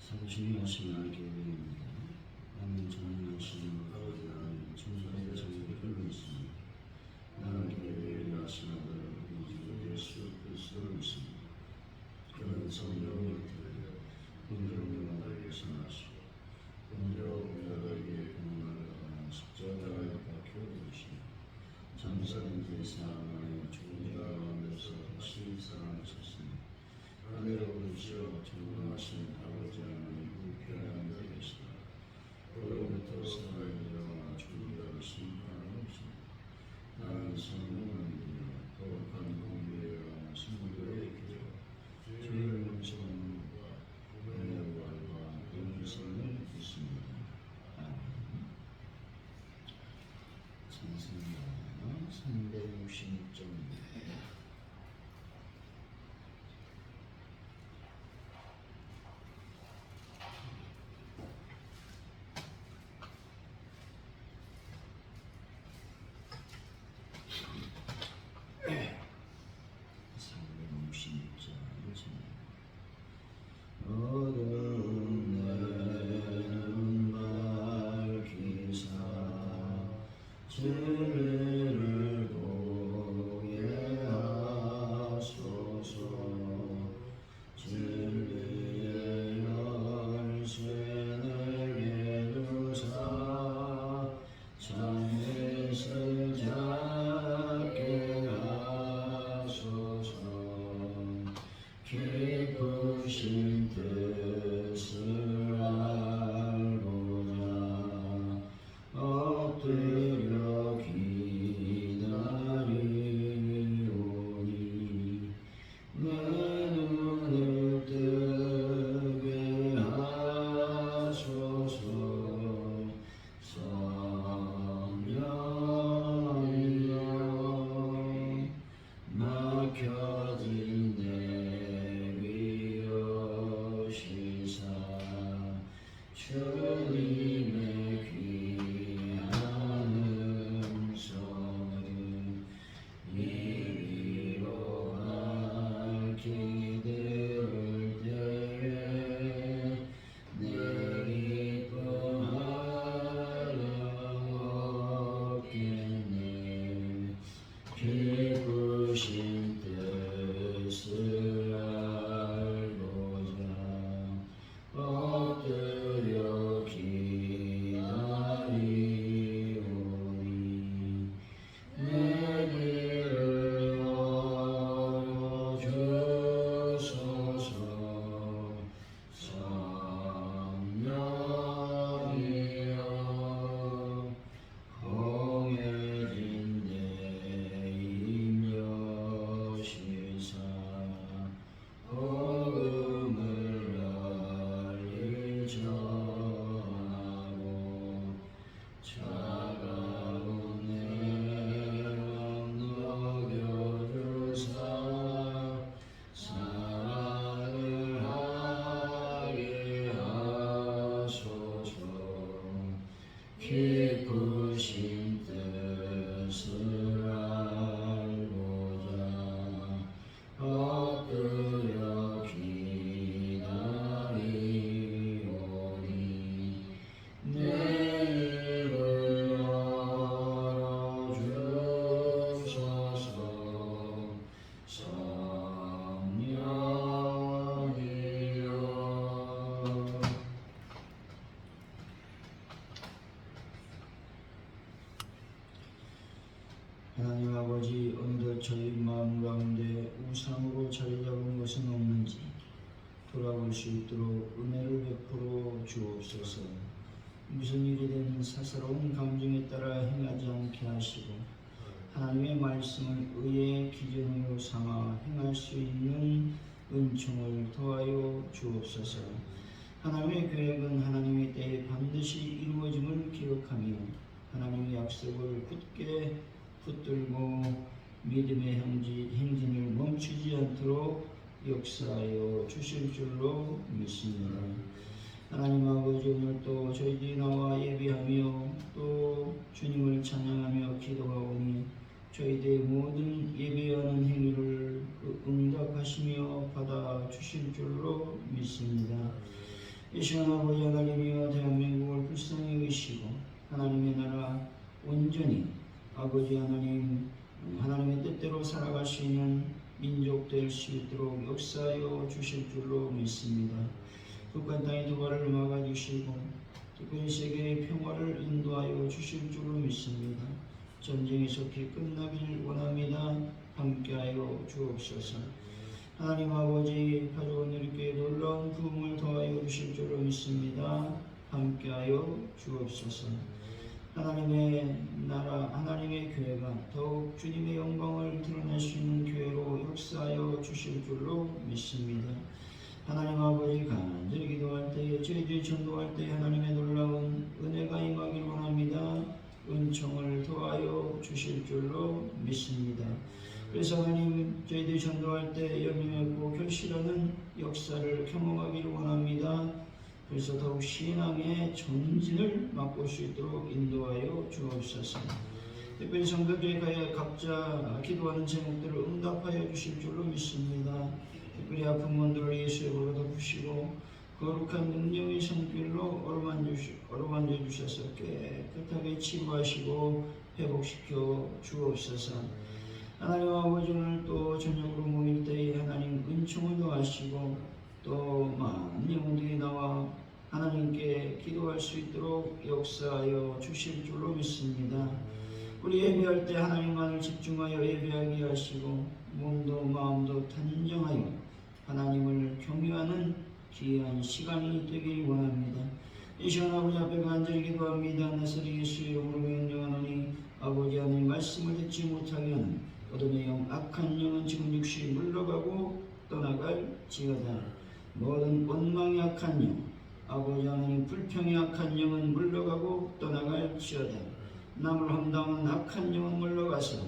중요하신 하나님께 예배입니다. 나는 전능하신 아버지 하나님 천사의 자녀를 끌고 있습니다. 나는 예배를 하신 아들 우리 예수 그리스도를 믿습니다. 그는 성령을 통해 은혜로 나에게 선하시고 은혜로 나에게 공로를 받아 십자가에 박혀 죽으시며 장사된 제사 안에 죽은 자 가운데서 다시 살아나셨으니 하늘로 오르시어 전능하신 아버지 하나님 우편에 앉아 계시다. 그로부터 살아있는 자와 죽은 자를 심판하는 것입니다. 나는 성령을 믿으며 거룩한 공회와 성도의 교제 죄를 용서하는 것과 은혜의 부활과 영생을 믿습니다. 아멘. 찬송가 366장입니다. 어두운 내는 밝히사 진리를 보게 하소서. 진리의 열쇠 내게 주사 참빛을 잡게 하소서. 기쁘신 뜻을 알고자 엎드려 기다리오니 내 눈을 뜨게 하소서. 성령이여 막혀진 내 위로 시사 주님의 귀한 음성을 이리로 밝히들 때에 내 기뻐하려 얻겠네. 기쁘신 뜻을 알고자 엎드려 기다리오니 내 길을 열어주소서. 성령이여 공해진 내 임여 시사 복음을 널리 전하고 차가운 내맘 녹여주사 사랑을 하게 하소서. 기쁘신 뜻을 알고자 엎드려 기다리오니 내 입을 열어주소서. 성령이여 하나님 아버지, 오늘도 저희 마음 가운데 우상으로 자리 잡은 것은 없는지 돌아볼 수 있도록 은혜를 베풀어 주옵소서. 무슨 일이든 사사로운 감정에 따라 행하지 않게 하시고 하나님의 말씀을 의의 기준으로 삼아 행할 수 있는 은총을 더하여 주옵소서. 하나님의 계획은 하나님의 때에 반드시 이루어짐을 기억하며 하나님의 약속을 굳게 붙들고 믿음의 행진을 멈추지 않도록 역사하여 주실 줄로 믿습니다. 하나님 아버지, 오늘 또 저희들이 나와 예배하며 또 주님을 찬양하며 기도하오니 저희들의 모든 예배하는 행위를 응답하시며 받아주실 줄로 믿습니다. 이 시간 아버지 하나님이여 대한민국을 불쌍히 여기시고 하나님의 나라 온전히 아버지 하나님 하나님의 뜻대로 살아갈 수 있는 민족 될 수 있도록 역사하여 주실 줄로 믿습니다. 북한 땅의 도발을 막아주시고 특별히 세계의 평화를 인도하여 주실 줄로 믿습니다. 전쟁이 속히 끝나길 원합니다. 함께하여 주옵소서. 하나님 아버지 가족원들께 놀라운 부흥을 더하여 주실 줄로 믿습니다. 함께하여 주옵소서. 하나님의 나라 하나님의 교회가 더욱 주님의 영광을 드러낼 수 있는 교회로 역사하여 주실 줄로 믿습니다. 하나님 아버지 간절히 기도할 때에 저희들이 전도할 때 하나님의 놀라운 은혜가 임하길 원합니다. 은총을 더하여 주실 줄로 믿습니다. 그래서 하나님 저희들이 전도할 때 열림했고 결실하는 역사를 경험하기를 원합니다. 그래서 더욱 신앙의 전진을 맛볼 수 있도록 인도하여 주옵소서. 특별히 성도들이 각자 기도하는 제목들을 응답하여 주실 줄로 믿습니다. 특별히 아픈 분들을 예수의 보로 덮으시고 거룩한 능력의 손길로 어루만져 주셔서 깨끗하게 치유하시고 회복시켜 주옵소서. 하나님 아버지 오늘 또 저녁으로 모일 때에 하나님 은총을 더하시고 또 많은 영혼들이 나와 하나님께 기도할 수 있도록 역사하여 주실 줄로 믿습니다. 우리 예배할 때 하나님만을 집중하여 예배하게 하시고 몸도 마음도 단정하여 하나님을 경외하는 귀한 시간이 되길 원합니다. 이 시간 아버지 앞에 간절히 기도합니다. 나사렛 예수의 이름으로 명령하노니 아버지 하나님 말씀을 듣지 못하게 하는 어둠의 영 악한 영은 지금 즉시 물러가고 떠나갈지어다. 모든 원망의 악한 영 아버지 하나님 불평의 악한 영은 물러가고 떠나갈지어다. 남을 험담하는 악한 영은 물러가서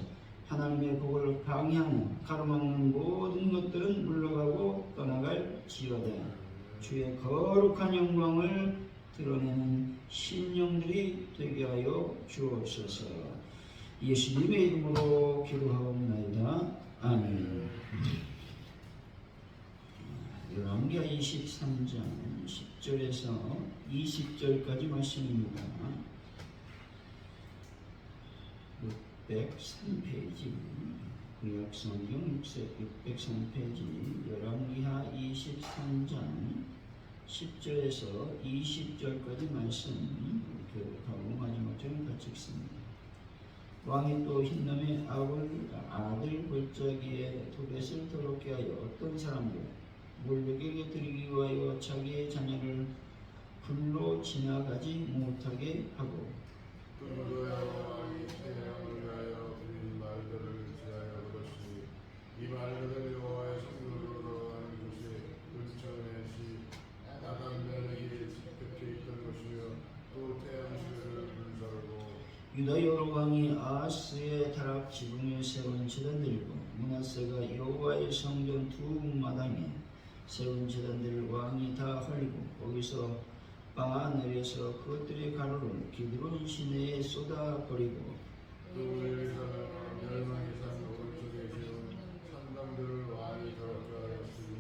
하나님의 복을 방해하는 가로막는 모든 것들은 물러가고 떠나갈지어다. 주의 거룩한 영광을 드러내는 신령들이 되게 하여 주옵소서. 예수님의 이름으로 기도하옵나이다. 아멘. 열왕기하 23장 10절에서 20절까지 말씀입니다. 603페이지 구약성경 603페이지 열왕기하 23장 10절에서 20절까지 말씀 교독하고 마지막 절은 같이 읽습니다. 왕이 또 흰놈의 아들 골짜기에 도벳을 더럽게 하여 어떤 사람도 몰렉에게 드리기 위하여 자기의 자녀를 불로 지나가지 못하게 하고 이 말들을 여호와의 성소로 하는 곳이 은천의 시 나단면에게 곁에 있던 것이요 또 태양시를 분사하고 유다 여로왕이 아하스의 타락 지붕에 세운 제단들과 므낫세가 여호와의 성전 두 마당에 세운 제단들을 왕이 다 헐고 거기서 빻아 내려서 그것들의 가루를 기드론 시내에 쏟아버리고 또 여기서는 멸망의 산 오른쪽에 세운 산당들을 왕이 더럽게 하였으니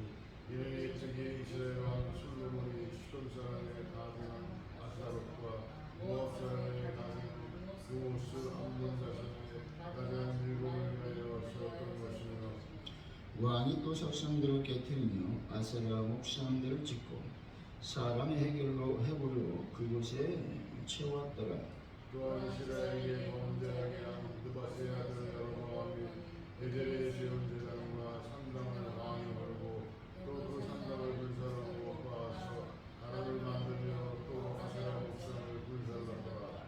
이는 이적이 이스라엘 왕 솔로몬이 시돈 사람의 가증한 아스타롯과 모압 사람의 가증한 구모스 암몬 자손의 가증한 일곱을 위하여 세웠던 것이며 왕이 또 석상들을 깨뜨리며 아세라 목상들을 짓고 사람의 해골로 그곳에 채웠더라. 또한 이스라엘에게 범죄하게 한 느바스의 아들 여로보암이 베델에 세운 제단과 산당을 왕이 헐고 또 그 산당을 불살하고 빻아서 가루를 만들며 또 아세라 목상을 불살랐더라.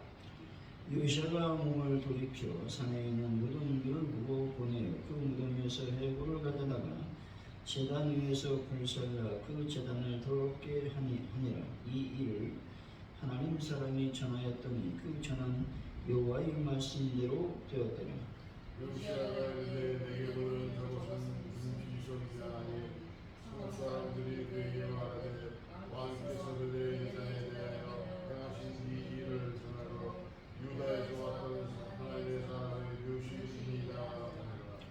요시아가 몸을 돌이켜 산에 있는 무덤들을 보고 보내어 그 무덤 위에서 해골을 가져다가 제단 위에서 불살라 그 제단을 더럽게 하니라. 이 일을 하나님 사람이 전하였더니 그 전한 여호와의 말씀대로 되었더라. 요시아가 이르되 내게 보는 저것은 무슨 비소리가 아니 한국 사람들이 그에게 말하되 왕께서 그들의 인상에 대하여 행하신 이 일을 전하러 유다에서 왔던 하나님의 사람의 요시이니이다 하니라.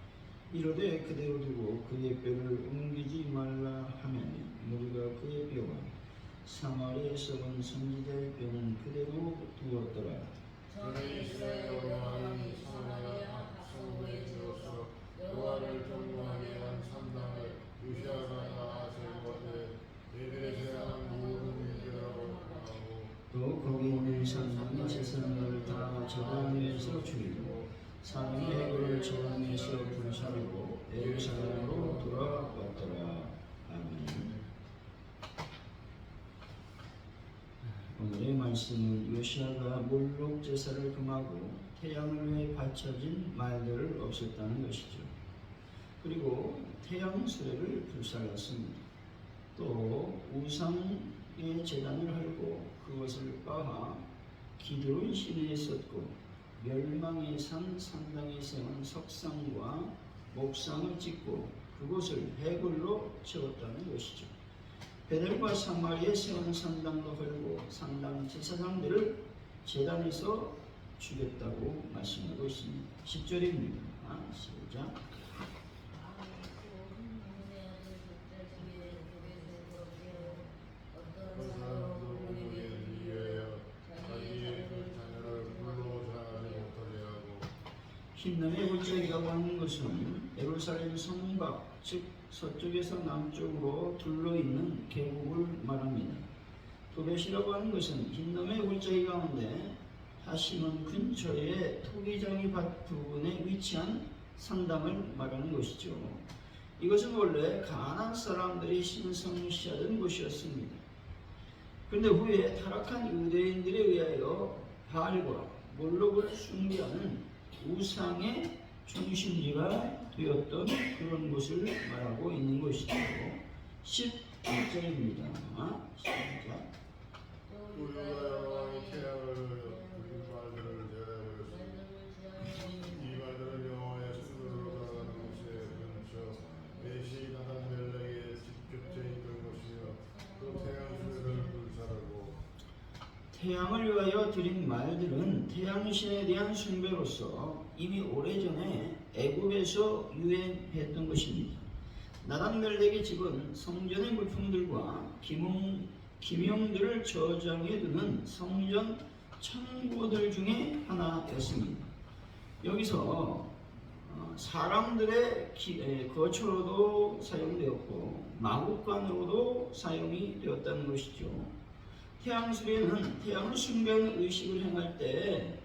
이르되 그대로 두고 그의 뼈를 옮기지 말라 하면 우리가 그의 뼈와 사마리아에서 온 선지자의 뼈는 그대로 두었더라. 전에 이스라엘 왕이 사마리아 성읍에 들어서 여호와를 경배하게 한 산당을 요시아가 다 제거하되 베델에서 향한 모든 일들하고 하고 또 거기 있는 산당의 제사장을 다 제단 위에서 죽이고 사람의 해골을 제단 위에서 불사르고 예루살렘으로 돌아왔더라. 아멘. 오늘의 말씀은 요시아가 몰록 제사를 금하고 태양을 위해 바쳐진 말들을 없앴다는 것이죠. 그리고 태양 수레를 불살랐습니다. 또 우상의 제단을 헐고 그것을 빻아 기드론 시내에 쏟고 멸망의 산 상당에 세운 석상과 목상을 찍고 그곳을 해골로 채웠다는 것이죠. 베델과 사마리에 세운 산당도 헐고 산당 제사장들을 제단에서 죽였다고 말씀하고 있습니다. 10절입니다. 시작. 어떤 사람도 오늘에 위하여 자기의 그 자녀를 불로 자라지 못하게 하고 흰남의 골짜기라고 하는 것은 예루살렘 성 밖, 즉 서쪽에서 남쪽으로 둘러있는 계곡을 말합니다. 도벳이라고 하는 것은 흰남의 골짜기 가운데 하시몬 근처의 토기장이 밭 부근에 위치한 산당을 말하는 것이죠. 이것은 원래 가나안 사람들이 신성시하던 곳이었습니다. 그런데 후에 타락한 유대인들에 의하여 바알과 몰록을 숭배하는 우상의 중심지가 되었던 그런 곳을 말하고 있는 것이죠. 11절입니다. 시작. 또 유다 왕이 태양을 죽인 말들을 제하였으니 이 말들은 여호와의 순서로 돌아가는 곳에 근처 메시 나단 멜렉에 집결해 있던 것이며 또 태양 수레를 불사르고 태양을 위하여 드린 말들은 태양신에 대한 숭배로서 이미 오래전에 애굽에서 유행했던 것입니다. 나단멜렉의 집은 성전의 물품들과 기명들을 저장해 두는 성전 창고들 중에 하나였습니다. 여기서 사람들의 거처로도 사용되었고 마구간으로도 사용이 되었다는 것이죠. 태양수레는 태양을 숭배하는 의식을 행할 때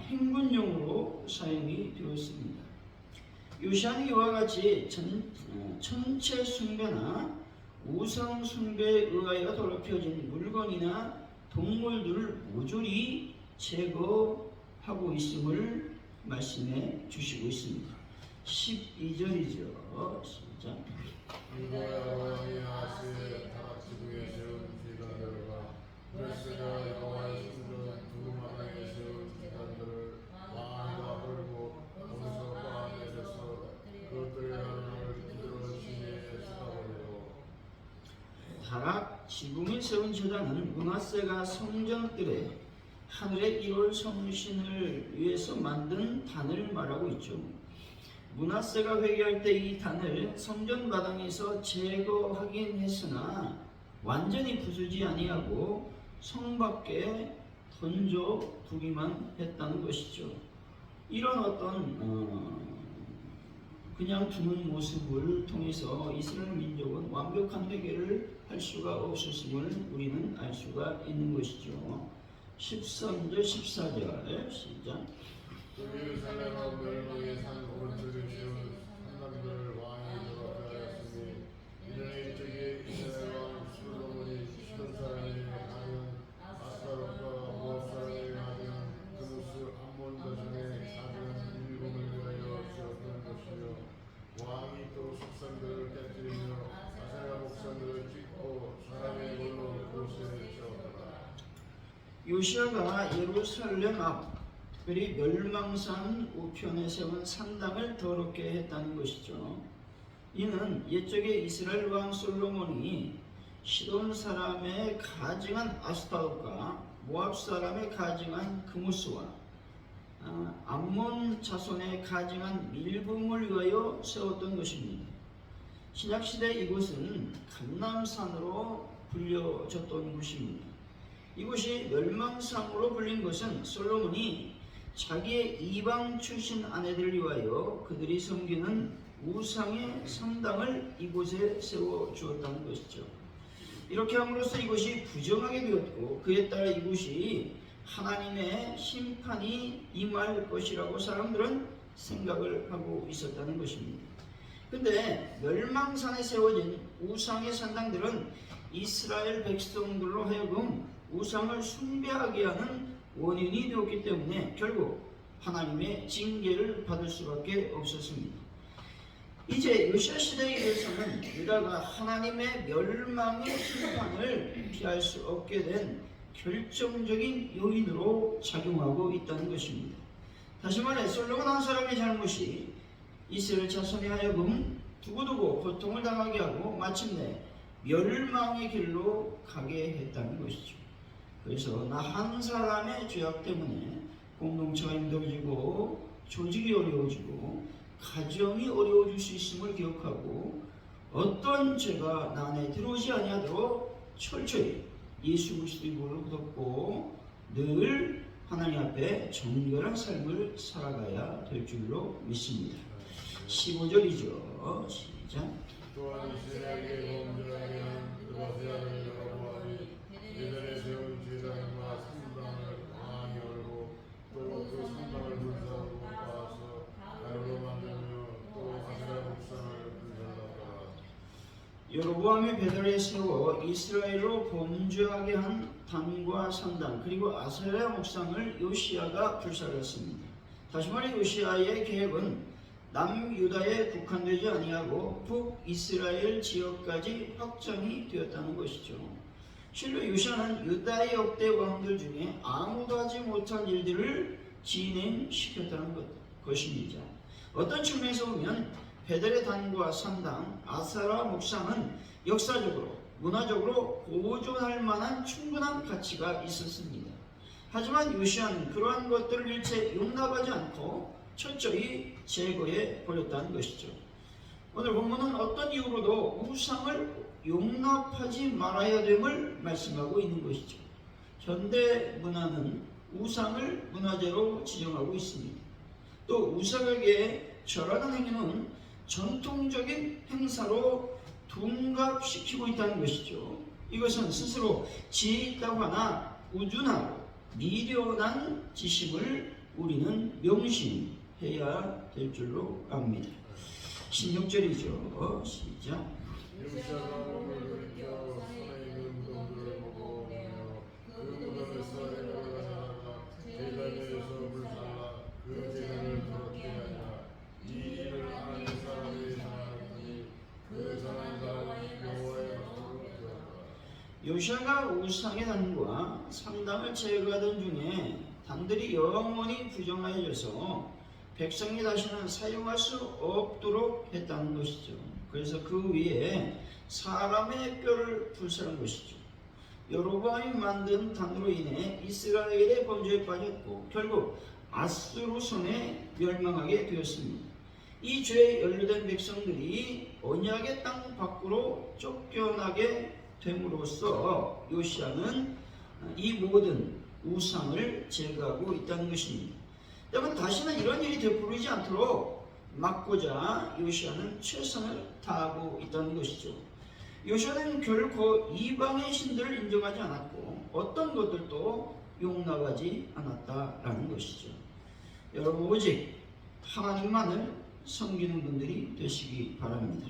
행군용으로 사용이 되었습니다. 요시아는 이와 같이 천체 숭배나 우상 숭배에 의하여 더럽혀진 물건이나 동물들을 모조리 제거하고 있음을 말씀해 주시고 있습니다. 12절이죠. 시작. 유다 왕이 아스의 다락 지붕에 세운 비단들과 브레스가 여호와의 성전 두 마당에 세운 비단들을 왕이 다 헐고 거기서 빻아내려서 그것들의 하늘을 기드론 시내에 쏟아버리고 다락 지붕에 세운 제단은 므낫세가 성전뜰에 하늘의 1월 성신을 위해서 만든 단을 말하고 있죠. 므낫세가 회개할 때 이 단을 성전 마당에서 제거하긴 했으나 완전히 부수지 아니하고 성 밖에 던져 두기만 했다는 것이죠. 이런 어떤 그냥 두는 모습을 통해서 이스라엘 민족은 완벽한 회개를 할 수가 없었음을 우리는 알 수가 있는 것이죠. 13절 14절 시작. 또 예루살렘은 멸망의 산 오른쪽에 세운 산당들을 왕이 더럽혀하였으니 이는 일찍이 이스라엘 왕 솔로몬이 시돈 사람에게 가면 아스타롯과 모압 사람에게 가면 그누스 암몬 자손의 사진 일곱을 위하여 지었던 것이며 왕이 또 석산들을 깨뜨리며 아세라 목산들을 찍고 사람의 골로 그곳에 지었더라. 요시아가 예루살렘 앞 특별히 멸망산 우편에 세운 산당을 더럽게 했다는 것이죠. 이는 옛적에 이스라엘 왕 솔로몬이 시돈 사람의 가증한 아스타롯과 모압 사람의 가증한 그무스와 암몬 자손의 가증한 밀붐을 위하여 세웠던 것입니다. 신약시대 이곳은 감람산으로 불려졌던 곳입니다. 이곳이 멸망상으로 불린 것은 솔로몬이 자기의 이방 출신 아내들을 위하여 그들이 섬기는 우상의 산당을 이곳에 세워 주었다는 것이죠. 이렇게 함으로써 이곳이 부정하게 되었고, 그에 따라 이곳이 하나님의 심판이 임할 것이라고 사람들은 생각을 하고 있었다는 것입니다. 근데 멸망산에 세워진 우상의 산당들은 이스라엘 백성들로 하여금 우상을 숭배하게 하는 원인이 되었기 때문에 결국 하나님의 징계를 받을 수밖에 없었습니다. 이제 요시야 시대에 이르러서는 유다가 하나님의 멸망의 심판을 피할 수 없게 된 결정적인 요인으로 작용하고 있다는 것입니다. 다시 말해 솔로몬 한 사람의 잘못이 이스라엘 자손에 하여금 두고두고 고통을 당하게 하고 마침내 멸망의 길로 가게 했다는 것이죠. 그래서 나 한 사람의 죄악 때문에 공동체가 힘들어지고 조직이 어려워지고 가정이 어려워질 수 있음을 기억하고 어떤 죄가 나 안에 들어오지 아니하도록 철저히 예수 그리스도의 보혈을 굳었고 늘 하나님 앞에 정결한 삶을 살아가야 될 줄로 믿습니다. 15절이죠. 시작. 또한 이스라엘에게 범죄하게 한 그것의 아들 여로보암이 예전에 세운 제단과 산당을 강하게 열고 또 그 산당을 불사르고 쌓아서 가루로 만들며 또 아세라 목상을 불살랐더라. 여로보암이 베델에 세워 이스라엘로 범죄하게 한 단과 산당 그리고 아세라 목상을 요시야가 불살랐습니다. 다시 말해 요시야의 계획은 남유다에 국한되지 아니하고 북이스라엘 지역까지 확장이 되었다는 것이죠. 실로 요시야는 유다의 역대 왕들 중에 아무도 하지 못한 일들을 진행시켰다는 것입니다. 어떤 측면에서 보면 베델의 단과 산당, 아세라 목상은 역사적으로, 문화적으로 보존할 만한 충분한 가치가 있었습니다. 하지만 요시야는 그러한 것들을 일체 용납하지 않고 철저히 제거해 버렸다는 것이죠. 오늘 본문은 어떤 이유로도 우상을 용납하지 말아야 됨을 말씀하고 있는 것이죠. 현대 문화는 우상을 문화재로 지정하고 있습니다. 또 우상에게 절하는 행위는 전통적인 행사로 둔갑시키고 있다는 것이죠. 이것은 스스로 지혜 있다고 하나 우둔하고 미련한 지식을 우리는 명심해야 될 줄로 압니다. 16절이죠. 시작. 요시야가 몸을 돌이켜 손에 있는 무덤들을 보고 보며 그 무덤에서 해를 가져다가 제단에서 불살라 그 제단을 더럽게 하니라. 이 일을 하나님 사람이 상하였더니 그 상한 사람이 여호와의 박수로 되었더라. 요시야가 우상의 단과 산당을 제거하던 중에 단들이 영원히 부정하여져서 백성이 다시는 사용할 수 없도록 했다는 것이죠. 그래서 그 위에 사람의 뼈를 불살한 것이죠. 여로보암이 만든 단으로 인해 이스라엘의 범죄에 빠졌고 결국 아수르 손에 멸망하게 되었습니다. 이 죄에 연루된 백성들이 언약의 땅 밖으로 쫓겨나게 됨으로써 요시야는 이 모든 우상을 제거하고 있다는 것입니다. 여러분 다시는 이런 일이 되풀이지 않도록 막고자 요시야는 최선을 다하고 있다는 것이죠. 요시야는 결코 이방의 신들을 인정하지 않았고 어떤 것들도 용납하지 않았다라는 것이죠. 여러분 오직 하나님만을 섬기는 분들이 되시기 바랍니다.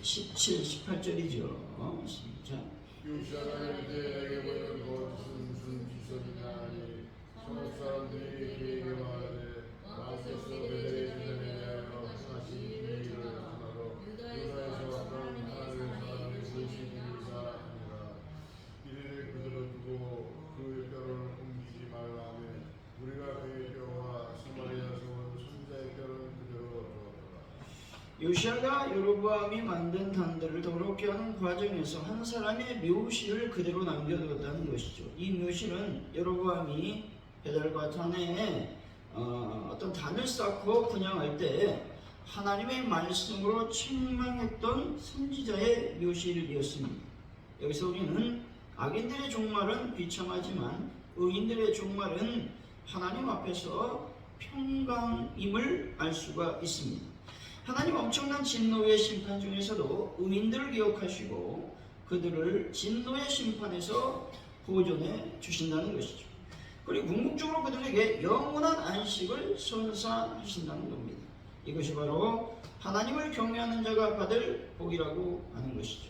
17, 18절이죠. 시작. 요시야가 이르되 내게 보이는 것은 무슨 기적이냐 하니 성읍 사람들이 그에게 말하되 마음께서 베델의 제단에 대하여 하신 그 일을 하나로 유다에서 왔던 하나님의 사람이 보시기이사 하니라. 이를 그대로 두고 그 뼈를 옮기지 말라 하며 우리가 그의 뼈와 스마리아에서 온 손자의 뼈를 그대로 두었더라. 요시야가 여로보암이 만든 단들을 더럽게 하는 과정에서 한 사람의 묘실을 그대로 남겨두었다는 것이죠. 이 묘실은 여로보암이 베델과 단에 어떤 단을 쌓고 분향할 때 하나님의 말씀으로 책망했던 선지자의 묘실이었습니다. 여기서 우리는 악인들의 종말은 비참하지만 의인들의 종말은 하나님 앞에서 평강임을 알 수가 있습니다. 하나님 엄청난 진노의 심판 중에서도 의인들을 기억하시고 그들을 진노의 심판에서 보존해 주신다는 것이죠. 그리고 궁극적으로 그들에게 영원한 안식을 선사하신다는 겁니다. 이것이 바로 하나님을 경외하는 자가 받을 복이라고 하는 것이죠.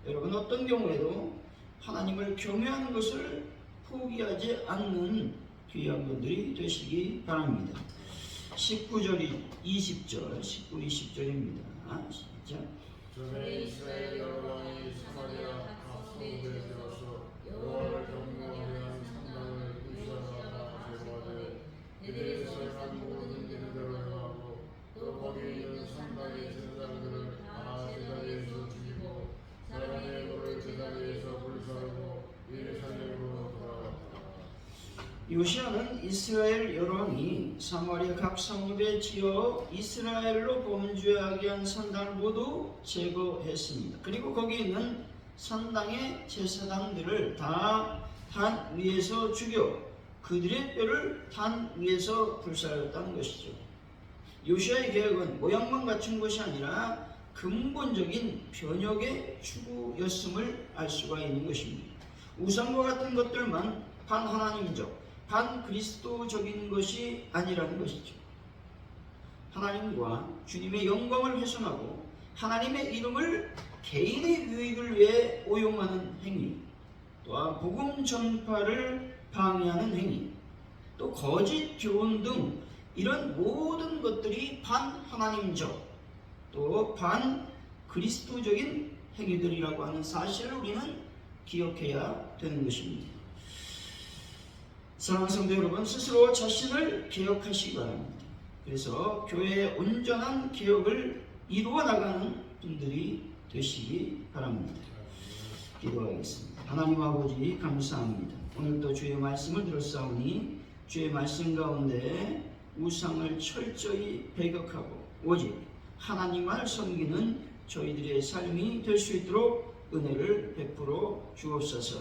여러분, 어떤 경우에도 하나님을 경외하는 것을 포기하지 않는 귀한 분들이 되시기 바랍니다. 19절이 20절, 19, 20절입니다. 시작. 전에 이스라엘 여러 왕이 사마리아 각성에 들어서 여호와를 경배하는 산당을 의지하다가 제거하되 이들의 설한 모든 일대로 행하고 또 거기 있는 산당의 제사장들을 다 제자리에서 죽이고 사람의 돌을 제자리에서 불사르고 예루살렘으로 돌아갔다. 요시아는 이스라엘 여러 왕이 사마리아 각 성읍에 지어 이스라엘로 범죄하게 한 산당을 모두 제거했습니다. 그리고 거기 있는 산당의 제사장들을 다 단 위에서 죽여 그들의 뼈를 단 위에서 불살랐다는 것이죠. 요시아의 계획은 모양만 갖춘 것이 아니라 근본적인 변혁의 추구였음을 알 수가 있는 것입니다. 우상과 같은 것들만 반하나님적, 반그리스도적인 것이 아니라는 것이죠. 하나님과 주님의 영광을 훼손하고 하나님의 이름을 개인의 유익을 위해 오용하는 행위, 또한 복음 전파를 방해하는 행위, 또 거짓 교훈 등 이런 모든 것들이 반하나님적, 또 반그리스도적인 행위들이라고 하는 사실을 우리는 기억해야 되는 것입니다. 사랑하는 성도 여러분, 스스로 자신을 개혁하시기 바랍니다. 그래서 교회의 온전한 개혁을 이루어 나가는 분들이 되시기 바랍니다. 기도하겠습니다. 하나님 아버지, 감사합니다. 오늘도 주의 말씀을 들었사오니 주의 말씀 가운데 우상을 철저히 배격하고 오직 하나님만을 섬기는 저희들의 삶이 될 수 있도록 은혜를 베풀어 주옵소서.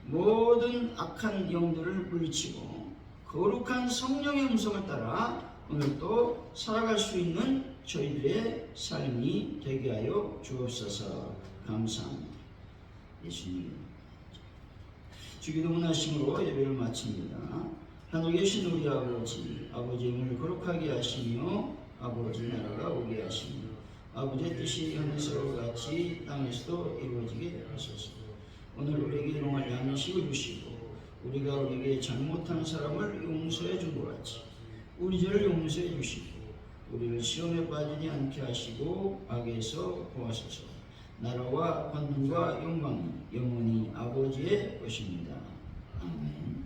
모든 악한 영들을 물리치고 거룩한 성령의 음성을 따라 오늘도 살아갈 수 있는 저희들의 삶이 되게 하여 주옵소서. 감사합니다. 예수님, 주기도문 하심으로 예배를 마칩니다. 하늘에 계신 우리 아버지, 아버지의 이름을 거룩하게 하시며 아버지 나라가 오게 하시며 아버지의 뜻이 하늘에서 같이 땅에서도 이루어지게 하소서. 오늘 우리에게 일용할 양식을 주시고 우리가 우리에게 잘못한 사람을 용서해 준 것 같이 우리 죄를 용서해 주시고 우리를 시험에 빠지지 않게 하시고 악에서 구하소서. 나라와 권능과 영광은 영원히 아버지의 것입니다. 아멘.